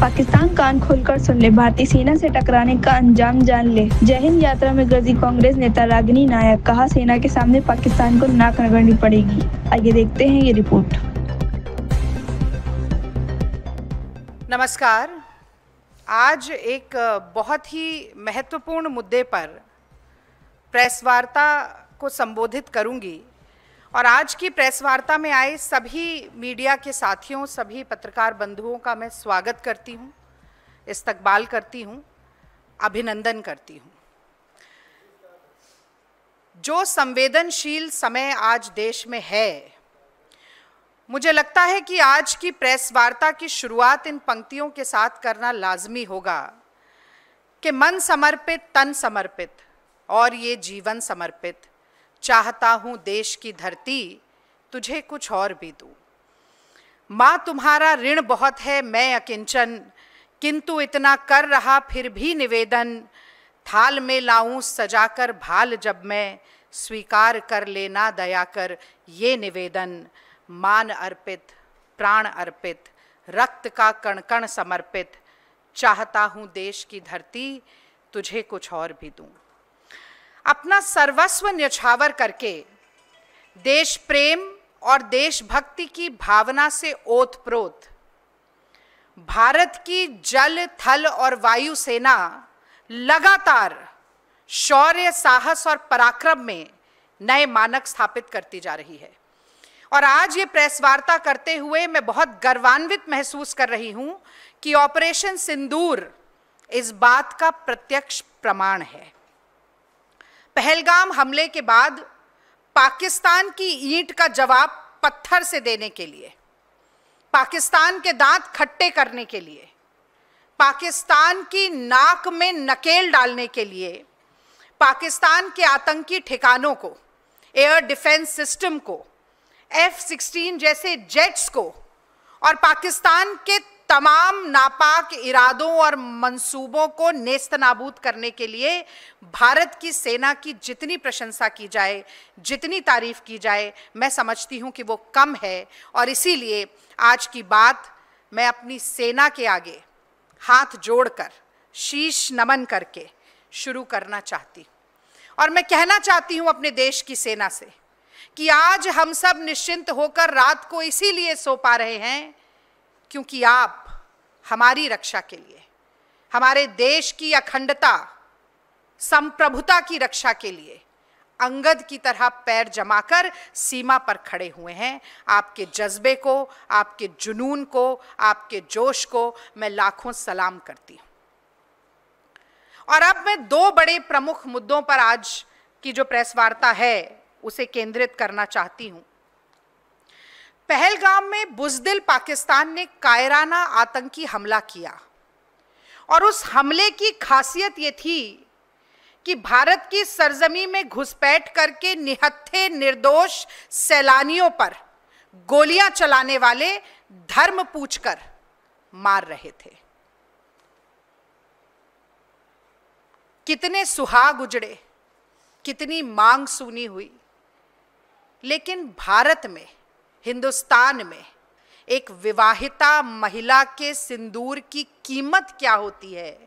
पाकिस्तान कान खोलकर सुन ले, भारतीय सेना से टकराने का अंजाम जान ले। जय हिंद यात्रा में गरजी कांग्रेस नेता रागिनी नायक, कहा सेना के सामने पाकिस्तान को नाक रगड़नी पड़ेगी। आइए देखते हैं ये रिपोर्ट। नमस्कार। आज एक बहुत ही महत्वपूर्ण मुद्दे पर प्रेस वार्ता को संबोधित करूंगी और आज की प्रेस वार्ता में आए सभी मीडिया के साथियों, सभी पत्रकार बंधुओं का मैं स्वागत करती हूं, इस्तकबाल करती हूं, अभिनंदन करती हूं। जो संवेदनशील समय आज देश में है, मुझे लगता है कि आज की प्रेस वार्ता की शुरुआत इन पंक्तियों के साथ करना लाजमी होगा कि मन समर्पित, तन समर्पित और ये जीवन समर्पित, चाहता हूं देश की धरती तुझे कुछ और भी दूं। माँ तुम्हारा ऋण बहुत है, मैं अकिंचन, किंतु इतना कर रहा फिर भी निवेदन, थाल में लाऊं सजाकर भाल जब मैं, स्वीकार कर लेना दया कर ये निवेदन। मान अर्पित, प्राण अर्पित, रक्त का कण कण समर्पित, चाहता हूं देश की धरती तुझे कुछ और भी दूं। अपना सर्वस्व न्यौछावर करके देश प्रेम और देशभक्ति की भावना से ओतप्रोत भारत की जल, थल और वायु सेना लगातार शौर्य, साहस और पराक्रम में नए मानक स्थापित करती जा रही है। और आज ये प्रेस वार्ता करते हुए मैं बहुत गर्वान्वित महसूस कर रही हूं कि ऑपरेशन सिंदूर इस बात का प्रत्यक्ष प्रमाण है। पहलगाम हमले के बाद पाकिस्तान की ईंट का जवाब पत्थर से देने के लिए, पाकिस्तान के दांत खट्टे करने के लिए, पाकिस्तान की नाक में नकेल डालने के लिए, पाकिस्तान के आतंकी ठिकानों को, एयर डिफेंस सिस्टम को, F-16 जैसे जेट्स को और पाकिस्तान के तमाम नापाक इरादों और मंसूबों को नेस्तनाबूद करने के लिए भारत की सेना की जितनी प्रशंसा की जाए, जितनी तारीफ की जाए, मैं समझती हूं कि वो कम है। और इसीलिए आज की बात मैं अपनी सेना के आगे हाथ जोड़कर, शीश नमन करके शुरू करना चाहती हूं। और मैं कहना चाहती हूं अपने देश की सेना से कि आज हम सब निश्चिंत होकर रात को इसीलिए सो पा रहे हैं क्योंकि आप हमारी रक्षा के लिए, हमारे देश की अखंडता, संप्रभुता की रक्षा के लिए अंगद की तरह पैर जमाकर सीमा पर खड़े हुए हैं। आपके जज्बे को, आपके जुनून को, आपके जोश को मैं लाखों सलाम करती हूं। और अब मैं दो बड़े प्रमुख मुद्दों पर आज की जो प्रेस वार्ता है उसे केंद्रित करना चाहती हूं। पहलगाम में बुज़दिल पाकिस्तान ने कायराना आतंकी हमला किया और उस हमले की खासियत ये थी कि भारत की सरजमी में घुसपैठ करके निहत्थे निर्दोष सैलानियों पर गोलियां चलाने वाले धर्म पूछकर मार रहे थे। कितने सुहाग उजड़े, कितनी मांग सुनी हुई, लेकिन भारत में, हिंदुस्तान में एक विवाहिता महिला के सिंदूर की कीमत क्या होती है,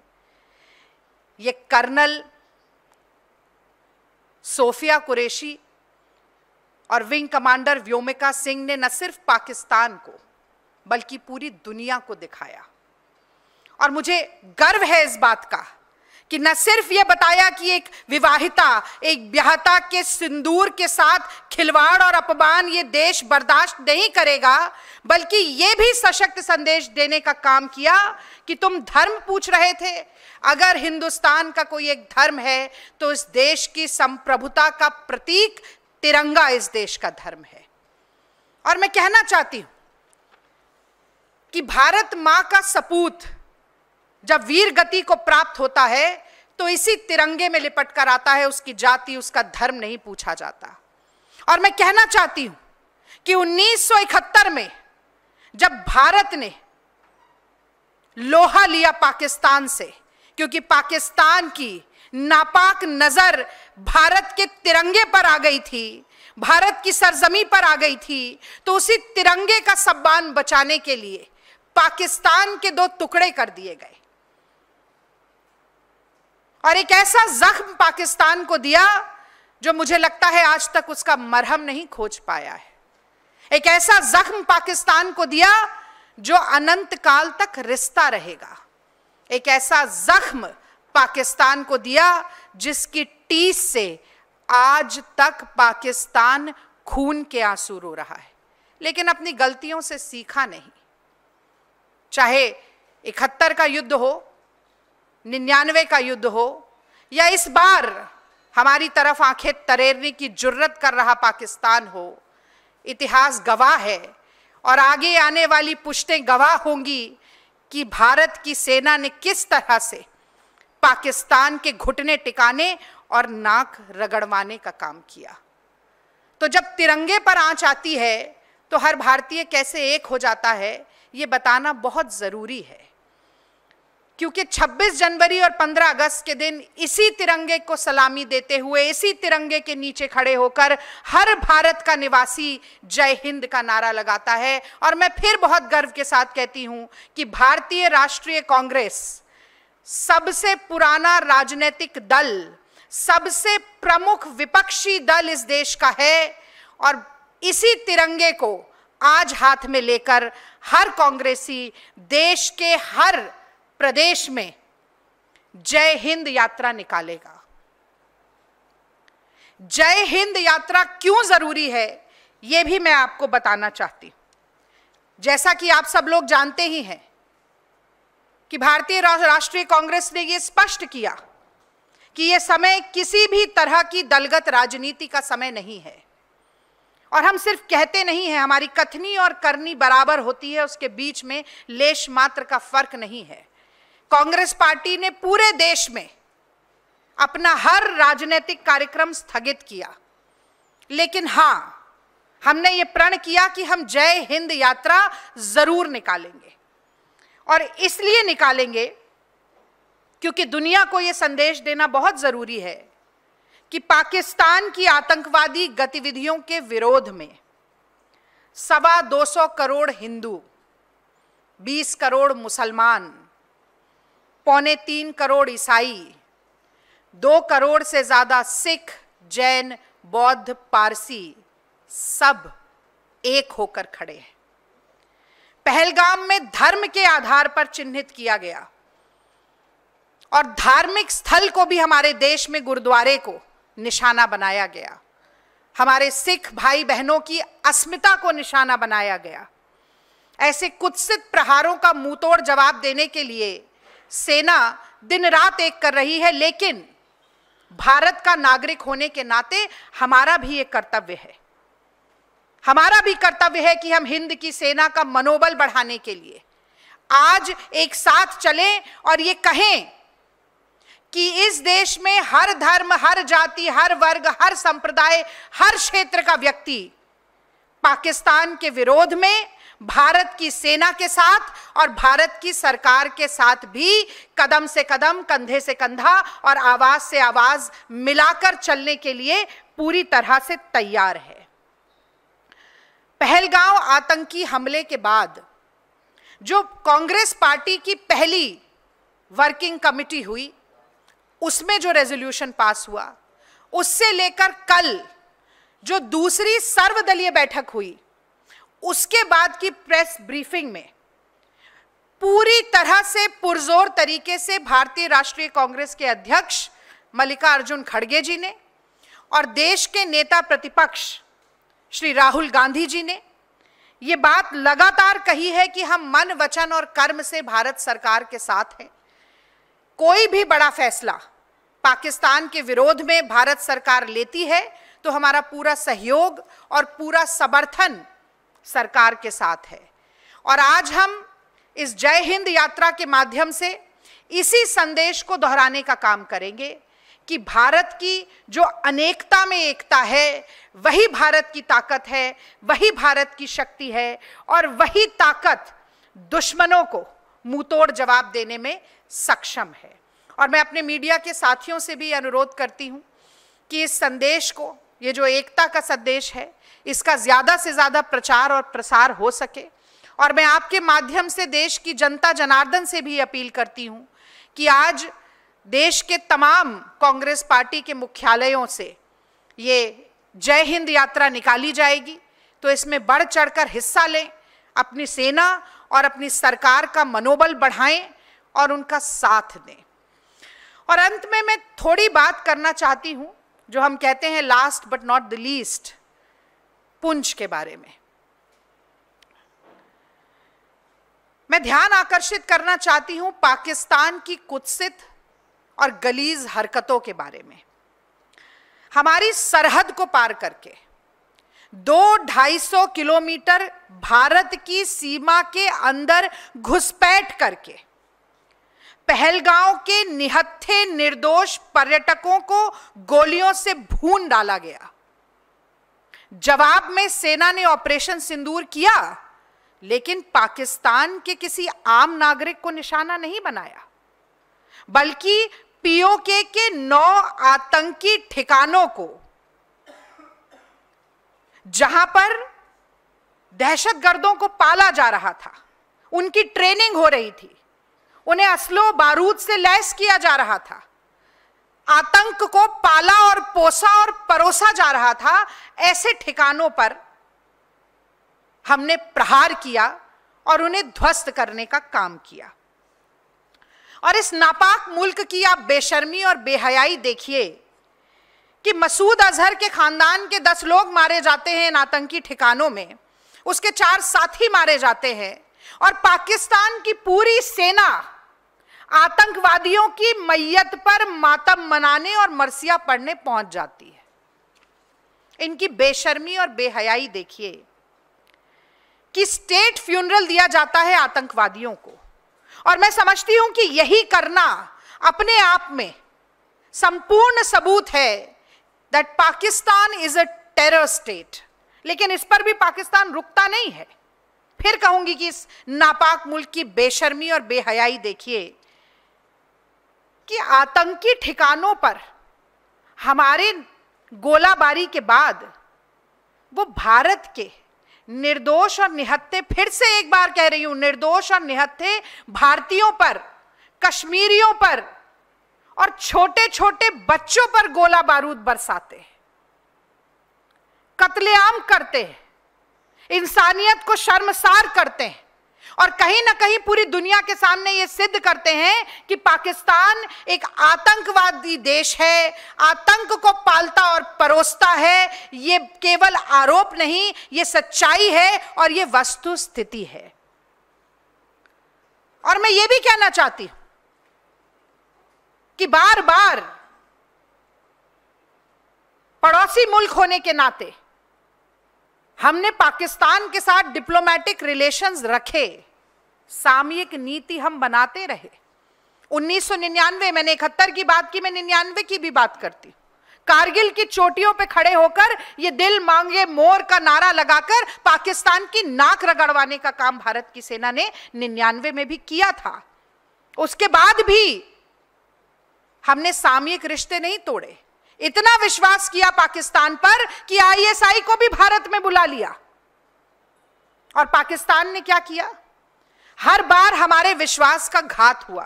ये कर्नल सोफिया कुरैशी और विंग कमांडर व्योमिका सिंह ने न सिर्फ पाकिस्तान को बल्कि पूरी दुनिया को दिखाया। और मुझे गर्व है इस बात का कि न सिर्फ ये बताया कि एक विवाहिता, एक ब्याहता के सिंदूर के साथ खिलवाड़ और अपमान ये देश बर्दाश्त नहीं करेगा, बल्कि ये भी सशक्त संदेश देने का काम किया कि तुम धर्म पूछ रहे थे, अगर हिंदुस्तान का कोई एक धर्म है तो इस देश की संप्रभुता का प्रतीक तिरंगा इस देश का धर्म है। और मैं कहना चाहती हूं कि भारत मां का सपूत जब वीर गति को प्राप्त होता है तो इसी तिरंगे में लिपट कर आता है, उसकी जाति, उसका धर्म नहीं पूछा जाता। और मैं कहना चाहती हूं कि 1971 में जब भारत ने लोहा लिया पाकिस्तान से, क्योंकि पाकिस्तान की नापाक नजर भारत के तिरंगे पर आ गई थी, भारत की सरजमी पर आ गई थी, तो उसी तिरंगे का सम्मान बचाने के लिए पाकिस्तान के दो टुकड़े कर दिए गए और एक ऐसा जख्म पाकिस्तान को दिया जो मुझे लगता है आज तक उसका मरहम नहीं खोज पाया है। एक ऐसा जख्म पाकिस्तान को दिया जो अनंत काल तक रिश्ता रहेगा। एक ऐसा जख्म पाकिस्तान को दिया जिसकी टीस से आज तक पाकिस्तान खून के आंसू रो रहा है, लेकिन अपनी गलतियों से सीखा नहीं। चाहे 71 का युद्ध हो, 99 का युद्ध हो, या इस बार हमारी तरफ आंखें तरेरने की जुर्रत कर रहा पाकिस्तान हो, इतिहास गवाह है और आगे आने वाली पुश्तें गवाह होंगी कि भारत की सेना ने किस तरह से पाकिस्तान के घुटने टिकाने और नाक रगड़वाने का काम किया। तो जब तिरंगे पर आंच आती है तो हर भारतीय कैसे एक हो जाता है, ये बताना बहुत जरूरी है, क्योंकि 26 जनवरी और 15 अगस्त के दिन इसी तिरंगे को सलामी देते हुए, इसी तिरंगे के नीचे खड़े होकर हर भारत का निवासी जय हिंद का नारा लगाता है। और मैं फिर बहुत गर्व के साथ कहती हूं कि भारतीय राष्ट्रीय कांग्रेस सबसे पुराना राजनीतिक दल, सबसे प्रमुख विपक्षी दल इस देश का है और इसी तिरंगे को आज हाथ में लेकर हर कांग्रेसी देश के हर प्रदेश में जय हिंद यात्रा निकालेगा। जय हिंद यात्रा क्यों जरूरी है, यह भी मैं आपको बताना चाहती हूं। जैसा कि आप सब लोग जानते ही हैं कि भारतीय राष्ट्रीय कांग्रेस ने यह स्पष्ट किया कि यह समय किसी भी तरह की दलगत राजनीति का समय नहीं है। और हम सिर्फ कहते नहीं हैं, हमारी कथनी और करनी बराबर होती है, उसके बीच में लेश मात्र का फर्क नहीं है। कांग्रेस पार्टी ने पूरे देश में अपना हर राजनीतिक कार्यक्रम स्थगित किया, लेकिन हां, हमने ये प्रण किया कि हम जय हिंद यात्रा जरूर निकालेंगे। और इसलिए निकालेंगे क्योंकि दुनिया को यह संदेश देना बहुत जरूरी है कि पाकिस्तान की आतंकवादी गतिविधियों के विरोध में 225 करोड़ हिंदू, 20 करोड़ मुसलमान, 2.25 करोड़ ईसाई, 2 करोड़ से ज्यादा सिख, जैन, बौद्ध, पारसी सब एक होकर खड़े हैं। पहलगाम में धर्म के आधार पर चिन्हित किया गया और धार्मिक स्थल को भी हमारे देश में गुरुद्वारे को निशाना बनाया गया। हमारे सिख भाई बहनों की अस्मिता को निशाना बनाया गया। ऐसे कुत्सित प्रहारों का मुंहतोड़ जवाब देने के लिए सेना दिन रात एक कर रही है, लेकिन भारत का नागरिक होने के नाते हमारा भी एक कर्तव्य है। हमारा भी कर्तव्य है कि हम हिंद की सेना का मनोबल बढ़ाने के लिए आज एक साथ चलें और ये कहें कि इस देश में हर धर्म, हर जाति, हर वर्ग, हर संप्रदाय, हर क्षेत्र का व्यक्ति पाकिस्तान के विरोध में भारत की सेना के साथ और भारत की सरकार के साथ भी कदम से कदम, कंधे से कंधा और आवाज से आवाज मिलाकर चलने के लिए पूरी तरह से तैयार है। पहलगाम आतंकी हमले के बाद जो कांग्रेस पार्टी की पहली वर्किंग कमेटी हुई, उसमें जो रेजोल्यूशन पास हुआ, उससे लेकर कल जो दूसरी सर्वदलीय बैठक हुई, उसके बाद की प्रेस ब्रीफिंग में पूरी तरह से पुरजोर तरीके से भारतीय राष्ट्रीय कांग्रेस के अध्यक्ष मल्लिकार्जुन खड़गे जी ने और देश के नेता प्रतिपक्ष श्री राहुल गांधी जी ने ये बात लगातार कही है कि हम मन, वचन और कर्म से भारत सरकार के साथ हैं। कोई भी बड़ा फैसला पाकिस्तान के विरोध में भारत सरकार लेती है तो हमारा पूरा सहयोग और पूरा समर्थन सरकार के साथ है। और आज हम इस जय हिंद यात्रा के माध्यम से इसी संदेश को दोहराने का काम करेंगे कि भारत की जो अनेकता में एकता है, वही भारत की ताकत है, वही भारत की शक्ति है और वही ताकत दुश्मनों को मुंहतोड़ जवाब देने में सक्षम है। और मैं अपने मीडिया के साथियों से भी अनुरोध करती हूं कि इस संदेश को, ये जो एकता का संदेश है, इसका ज्यादा से ज्यादा प्रचार और प्रसार हो सके और मैं आपके माध्यम से देश की जनता जनार्दन से भी अपील करती हूं कि आज देश के तमाम कांग्रेस पार्टी के मुख्यालयों से ये जय हिंद यात्रा निकाली जाएगी, तो इसमें बढ़ चढ़कर हिस्सा लें, अपनी सेना और अपनी सरकार का मनोबल बढ़ाएं और उनका साथ दें। और अंत में मैं थोड़ी बात करना चाहती हूं, जो हम कहते हैं last but not the least, Poonch के बारे में। मैं ध्यान आकर्षित करना चाहती हूं पाकिस्तान की कुत्सित और गलीज हरकतों के बारे में। हमारी सरहद को पार करके 200-250 किलोमीटर भारत की सीमा के अंदर घुसपैठ करके पहलगांव के निहत्थे निर्दोष पर्यटकों को गोलियों से भून डाला गया। जवाब में सेना ने ऑपरेशन सिंदूर किया, लेकिन पाकिस्तान के किसी आम नागरिक को निशाना नहीं बनाया, बल्कि पीओके के 9 आतंकी ठिकानों को, जहां पर दहशतगर्दों को पाला जा रहा था, उनकी ट्रेनिंग हो रही थी, उन्हें असलो बारूद से लैस किया जा रहा था, आतंक को पाला और पोसा और परोसा जा रहा था, ऐसे ठिकानों पर हमने प्रहार किया और उन्हें ध्वस्त करने का काम किया। और इस नापाक मुल्क की आप बेशर्मी और बेहयाई देखिए कि मसूद अजहर के खानदान के 10 लोग मारे जाते हैं इन आतंकी ठिकानों में, उसके 4 साथी मारे जाते हैं, और पाकिस्तान की पूरी सेना आतंकवादियों की मैयत पर मातम मनाने और मरसिया पढ़ने पहुंच जाती है। इनकी बेशर्मी और बेहयाई देखिए कि स्टेट फ्यूनरल दिया जाता है आतंकवादियों को, और मैं समझती हूं कि यही करना अपने आप में संपूर्ण सबूत है that Pakistan is a terror state. लेकिन इस पर भी पाकिस्तान रुकता नहीं है। फिर कहूंगी कि इस नापाक मुल्क की बेशर्मी और बेहयाई देखिए कि आतंकी ठिकानों पर हमारे गोलाबारी के बाद वो भारत के निर्दोष और निहत्थे, फिर से एक बार कह रही हूं, निर्दोष और निहत्थे भारतीयों पर, कश्मीरियों पर और छोटे छोटे बच्चों पर गोला बारूद बरसाते हैं, कत्लेआम करते हैं, इंसानियत को शर्मसार करते हैं, और कहीं ना कहीं पूरी दुनिया के सामने ये सिद्ध करते हैं कि पाकिस्तान एक आतंकवादी देश है, आतंक को पालता और परोसता है। ये केवल आरोप नहीं, ये सच्चाई है और ये वस्तु स्थिति है। और मैं ये भी कहना चाहती हूं कि बार बार पड़ोसी मुल्क होने के नाते हमने पाकिस्तान के साथ डिप्लोमेटिक रिलेशंस रखे, सामयिक नीति हम बनाते रहे। 1999, मैंने 71 की बात की, मैं 99 की भी बात करती हूं। कारगिल की चोटियों पे खड़े होकर ये दिल मांगे मोर का नारा लगाकर पाकिस्तान की नाक रगड़वाने का काम भारत की सेना ने 99 में भी किया था। उसके बाद भी हमने सामयिक रिश्ते नहीं तोड़े। इतना विश्वास किया पाकिस्तान पर कि आईएसआई को भी भारत में बुला लिया। और पाकिस्तान ने क्या किया? हर बार हमारे विश्वास का घात हुआ,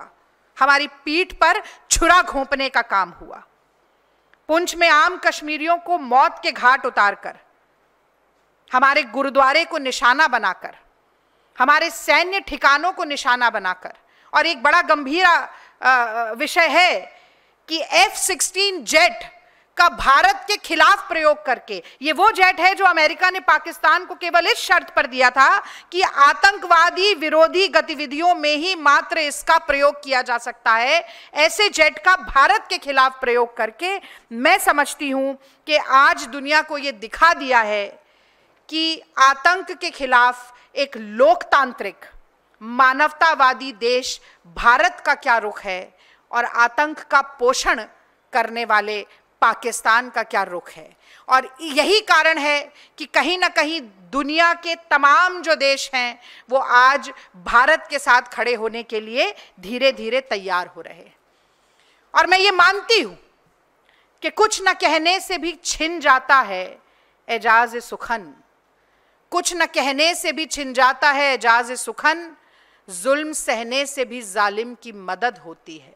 हमारी पीठ पर छुरा घोंपने का काम हुआ। पुंछ में आम कश्मीरियों को मौत के घाट उतारकर, हमारे गुरुद्वारे को निशाना बनाकर, हमारे सैन्य ठिकानों को निशाना बनाकर, और एक बड़ा गंभीर विषय है कि F-16 जेट का भारत के खिलाफ प्रयोग करके, ये वो जेट है जो अमेरिका ने पाकिस्तान को केवल इस शर्त पर दिया था कि आतंकवादी विरोधी गतिविधियों में ही मात्र इसका प्रयोग किया जा सकता है, ऐसे जेट का भारत के खिलाफ प्रयोग करके मैं समझती हूं कि आज दुनिया को यह दिखा दिया है कि आतंक के खिलाफ एक लोकतांत्रिक मानवतावादी देश भारत का क्या रुख है और आतंक का पोषण करने वाले पाकिस्तान का क्या रुख है। और यही कारण है कि कहीं ना कहीं दुनिया के तमाम जो देश हैं वो आज भारत के साथ खड़े होने के लिए धीरे धीरे तैयार हो रहे हैं। और मैं ये मानती हूं कि कुछ न कहने से भी छिन जाता है एजाज सुखन, कुछ न कहने से भी छिन जाता है एजाज सुखन, जुल्म सहने से भी जालिम की मदद होती है।